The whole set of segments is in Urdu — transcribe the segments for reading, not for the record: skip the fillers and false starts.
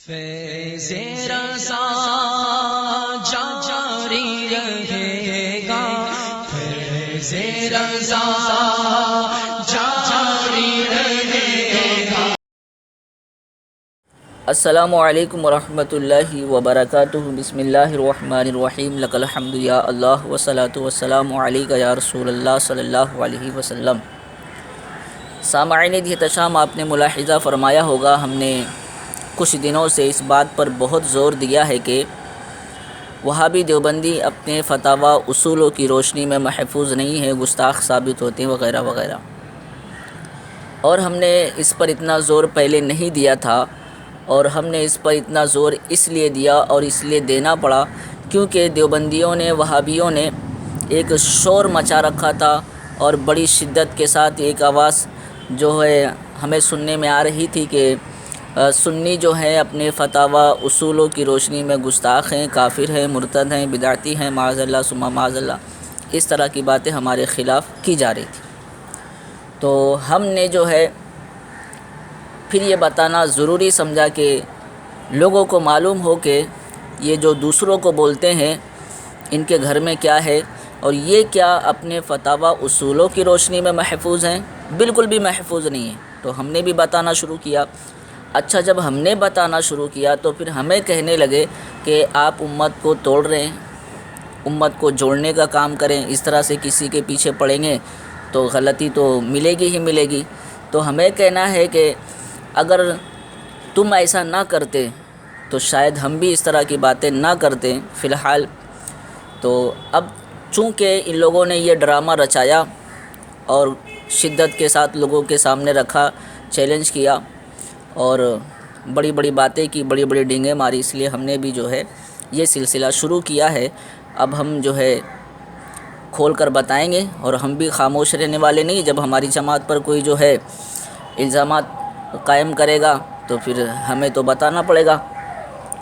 فیض رضا جاری رہے گا، فیض رضا جاری رہے گا۔ السلام علیکم ورحمۃ اللہ وبرکاتہ۔ بسم اللہ الرحمن الرحیم۔ لک الحمد یا اللہ والصلاۃ والسلام علیک یا رسول اللہ صلی اللہ علیہ وسلم۔ سامعین احتشام، آپ نے ملاحظہ فرمایا ہوگا ہم نے کچھ دنوں سے اس بات پر بہت زور دیا ہے کہ وہابی دیوبندی اپنے فتاوی اصولوں کی روشنی میں محفوظ نہیں ہے، گستاخ ثابت ہوتے ہیں وغیرہ وغیرہ، اور ہم نے اس پر اتنا زور پہلے نہیں دیا تھا، اور ہم نے اس پر اتنا زور اس لیے دیا اور اس لیے دینا پڑا کیونکہ دیوبندیوں نے، وہابیوں نے ایک شور مچا رکھا تھا، اور بڑی شدت کے ساتھ ایک آواز جو ہے ہمیں سننے میں آ رہی تھی کہ سنی جو ہیں اپنے فتاوی اصولوں کی روشنی میں گستاخ ہیں، کافر ہیں، مرتد ہیں، بدعتی ہیں، معاذ اللہ ثم معاذ اللہ، اس طرح کی باتیں ہمارے خلاف کی جا رہی تھی۔ تو ہم نے جو ہے پھر یہ بتانا ضروری سمجھا کہ لوگوں کو معلوم ہو کہ یہ جو دوسروں کو بولتے ہیں ان کے گھر میں کیا ہے، اور یہ کیا اپنے فتاوی اصولوں کی روشنی میں محفوظ ہیں؟ بالکل بھی محفوظ نہیں ہیں۔ تو ہم نے بھی بتانا شروع کیا۔ اچھا، جب ہم نے بتانا شروع کیا تو پھر ہمیں کہنے لگے کہ آپ امت کو توڑ رہے ہیں، امت کو جوڑنے کا کام کریں، اس طرح سے کسی کے پیچھے پڑیں گے تو غلطی تو ملے گی ہی ملے گی۔ تو ہمیں کہنا ہے کہ اگر تم ایسا نہ کرتے تو شاید ہم بھی اس طرح کی باتیں نہ کرتے فی الحال۔ تو اب چونکہ ان لوگوں نے یہ ڈرامہ رچایا اور شدت کے ساتھ لوگوں کے سامنے رکھا، چیلنج کیا اور بڑی بڑی باتیں کی، بڑی بڑی ڈینگیں ماری، اس لیے ہم نے بھی جو ہے یہ سلسلہ شروع کیا ہے۔ اب ہم جو ہے کھول کر بتائیں گے، اور ہم بھی خاموش رہنے والے نہیں۔ جب ہماری جماعت پر کوئی جو ہے الزامات قائم کرے گا تو پھر ہمیں تو بتانا پڑے گا۔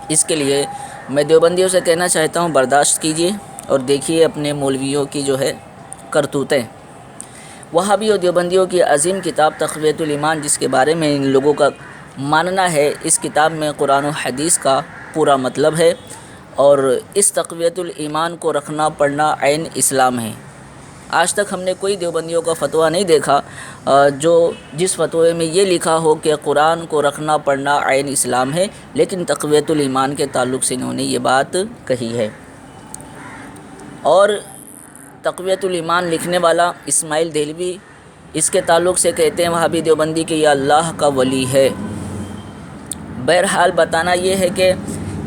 اس کے لیے میں دیوبندیوں سے کہنا چاہتا ہوں، برداشت کیجیے اور دیکھیے اپنے مولویوں کی جو ہے کرتوتیں۔ وہابی اور دیوبندیوں کی عظیم کتاب تقویۃ الایمان، جس کے بارے میں ان لوگوں کا ماننا ہے اس کتاب میں قرآن و حدیث کا پورا مطلب ہے، اور اس تقویۃ الایمان کو رکھنا پڑھنا عین اسلام ہے۔ آج تک ہم نے کوئی دیوبندیوں کا فتویٰ نہیں دیکھا جس فتوے میں یہ لکھا ہو کہ قرآن کو رکھنا پڑھنا عین اسلام ہے، لیکن تقویۃ الایمان کے تعلق سے انہوں نے یہ بات کہی ہے۔ اور تقویۃ الایمان لکھنے والا اسماعیل دہلوی اس کے تعلق سے کہتے ہیں وہابی دیوبندی کہ یہ اللہ کا ولی ہے۔ بہرحال بتانا یہ ہے کہ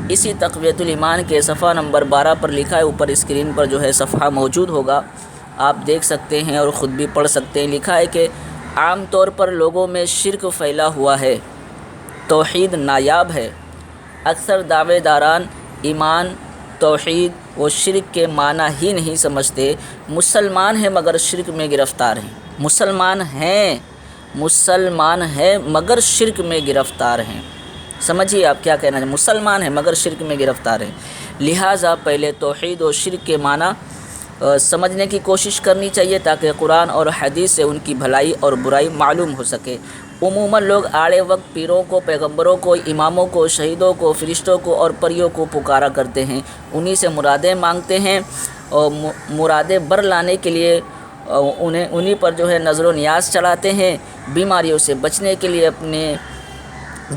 اسی تقویۃ الایمان کے صفحہ نمبر 12 پر لکھا ہے، اوپر اسکرین پر جو ہے صفحہ موجود ہوگا، آپ دیکھ سکتے ہیں اور خود بھی پڑھ سکتے ہیں۔ لکھا ہے کہ عام طور پر لوگوں میں شرک پھیلا ہوا ہے، توحید نایاب ہے۔ اکثر دعوے داران ایمان، توحید و شرک کے معنی ہی نہیں سمجھتے۔ مسلمان ہیں مگر شرک میں گرفتار ہیں۔ مسلمان ہیں مگر شرک میں گرفتار ہیں۔ سمجھیے آپ کیا کہنا ہے، مسلمان ہیں مگر شرک میں گرفتار ہیں۔ لہٰذا پہلے توحید و شرک کے معنی سمجھنے کی کوشش کرنی چاہیے تاکہ قرآن اور حدیث سے ان کی بھلائی اور برائی معلوم ہو سکے۔ عموماً لوگ آڑے وقت پیروں کو، پیغمبروں کو، اماموں کو، شہیدوں کو، فرشتوں کو اور پریوں کو پکارا کرتے ہیں، انہی سے مرادیں مانگتے ہیں، اور مرادیں بر لانے کے لیے انہی پر جو ہے نظر و نیاز چڑھاتے ہیں۔ بیماریوں سے بچنے کے لیے اپنے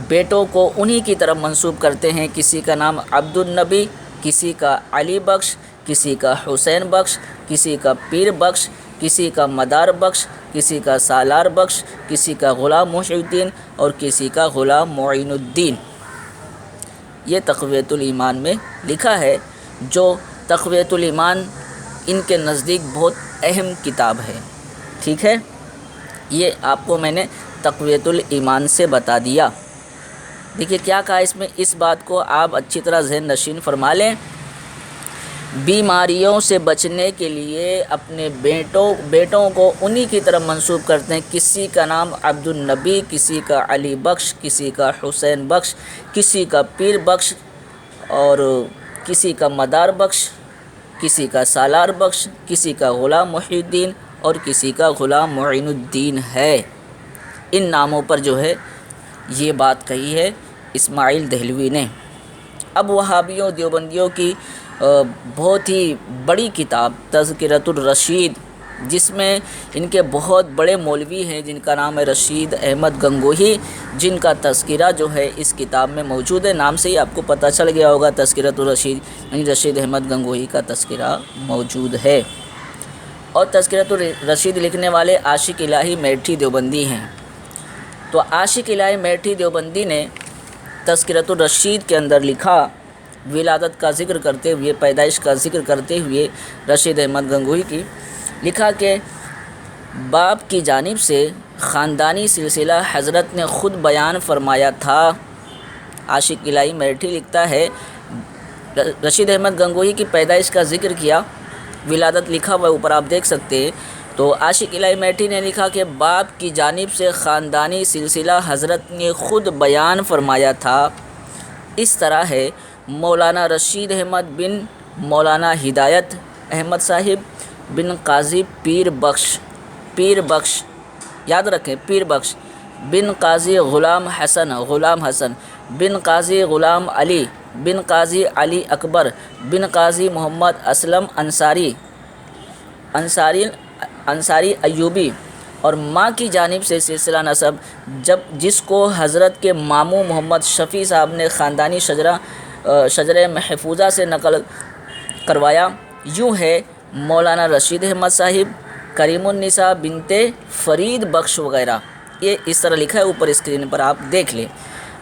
بیٹوں کو انہی کی طرف منسوب کرتے ہیں۔ کسی کا نام عبد النبی، کسی کا علی بخش، کسی کا حسین بخش، کسی کا پیر بخش، کسی کا مدار بخش، کسی کا سالار بخش، کسی کا غلام محی الدین اور کسی کا غلام معین الدین۔ یہ تقویۃ الایمان میں لکھا ہے، جو تقویۃ الایمان ان کے نزدیک بہت اہم کتاب ہے۔ ٹھیک ہے، یہ آپ کو میں نے تقویۃ الایمان سے بتا دیا۔ دیکھیے کیا کہا اس میں، اس بات کو آپ اچھی طرح ذہن نشین فرما لیں۔ بیماریوں سے بچنے کے لیے اپنے بیٹوں کو انہی کی طرف منسوب کرتے ہیں۔ کسی کا نام عبد النبی، کسی کا علی بخش، کسی کا حسین بخش، کسی کا پیر بخش اور کسی کا مدار بخش، کسی کا سالار بخش، کسی کا غلام محی الدین اور کسی کا غلام معین الدین ہے۔ ان ناموں پر جو ہے یہ بات کہی ہے اسماعیل دہلوی نے۔ اب وہابیوں دیوبندیوں کی بہت ہی بڑی کتاب تذکرۃ الرشید، جس میں ان کے بہت بڑے مولوی ہیں جن کا نام ہے رشید احمد گنگوہی، جن کا تذکرہ جو ہے اس کتاب میں موجود ہے۔ نام سے ہی آپ کو پتہ چل گیا ہوگا تذکرۃ الرشید، یعنی رشید احمد گنگوہی کا تذکرہ موجود ہے۔ اور تذکرۃ الرشید لکھنے والے عاشق الہی میٹھی دیوبندی ہیں۔ تو عاشق الہی میٹھی دیوبندی نے تذکرۃ الرشید کے اندر لکھا، ولادت کا ذکر کرتے ہوئے، پیدائش کا ذکر کرتے ہوئے رشید احمد گنگوہی کی، لکھا کہ باپ کی جانب سے خاندانی سلسلہ حضرت نے خود بیان فرمایا تھا۔ عاشق الہی میٹھی لکھتا ہے، رشید احمد گنگوہی کی پیدائش کا ذکر کیا، ولادت لکھا ہوا اوپر آپ دیکھ سکتے ہیں۔ تو عاشق الہی میٹھی نے لکھا کہ باپ کی جانب سے خاندانی سلسلہ حضرت نے خود بیان فرمایا تھا۔ اس طرح ہے مولانا رشید احمد بن مولانا ہدایت احمد صاحب بن قاضی پیر بخش یاد رکھیں، پیر بخش بن قاضی غلام حسن بن قاضی غلام علی بن قاضی علی اکبر بن قاضی محمد اسلم انصاری ایوبی، اور ماں کی جانب سے سلسلہ نسب جس کو حضرت کے ماموں محمد شفیع صاحب نے خاندانی شجرہ محفوظہ سے نقل کروایا، یوں ہے مولانا رشید احمد صاحب، کریم النساء بنت فرید بخش وغیرہ۔ یہ اس طرح لکھا ہے اوپر اسکرین پر، آپ دیکھ لیں۔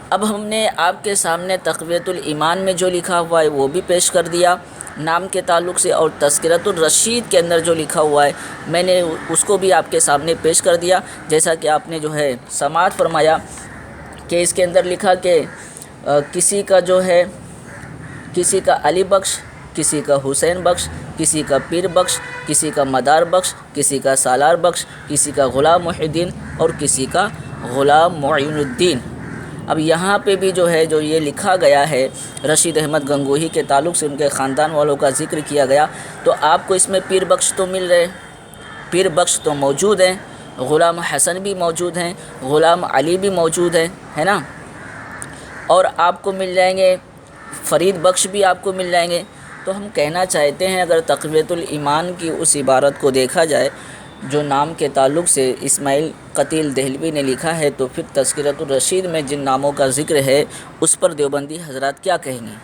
اب ہم نے آپ کے سامنے تقویۃ الایمان میں جو لکھا ہوا ہے وہ بھی پیش کر دیا نام کے تعلق سے، اور تذکرۃ الرشید کے اندر جو لکھا ہوا ہے میں نے اس کو بھی آپ کے سامنے پیش کر دیا، جیسا کہ آپ نے جو ہے سماعت فرمایا کہ اس کے اندر لکھا کہ کسی کا جو ہے، کسی کا علی بخش، کسی کا حسین بخش، کسی کا پیر بخش، کسی کا مدار بخش، کسی کا سالار بخش، کسی کا غلام محی الدین اور کسی کا غلام معین الدین۔ اب یہاں پہ بھی جو ہے جو یہ لکھا گیا ہے رشید احمد گنگوہی کے تعلق سے ان کے خاندان والوں کا ذکر کیا گیا، تو آپ کو اس میں پیر بخش تو مل رہے، پیر بخش تو موجود ہیں، غلام حسن بھی موجود ہیں، غلام علی بھی موجود ہیں، ہے نا، اور آپ کو مل جائیں گے فرید بخش بھی آپ کو مل جائیں گے۔ تو ہم کہنا چاہتے ہیں اگر تقویۃ الایمان کی اس عبارت کو دیکھا جائے جو نام کے تعلق سے اسماعیل قتیل دہلوی نے لکھا ہے، تو پھر تذکرۃ الرشید میں جن ناموں کا ذکر ہے اس پر دیوبندی حضرات کیا کہیں گے؟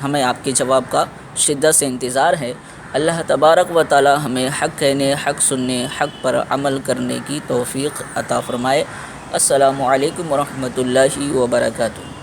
ہمیں آپ کے جواب کا شدت سے انتظار ہے۔ اللہ تبارک و تعالی ہمیں حق کہنے، حق سننے، حق پر عمل کرنے کی توفیق عطا فرمائے۔ السلام علیکم ورحمۃ اللہ وبرکاتہ۔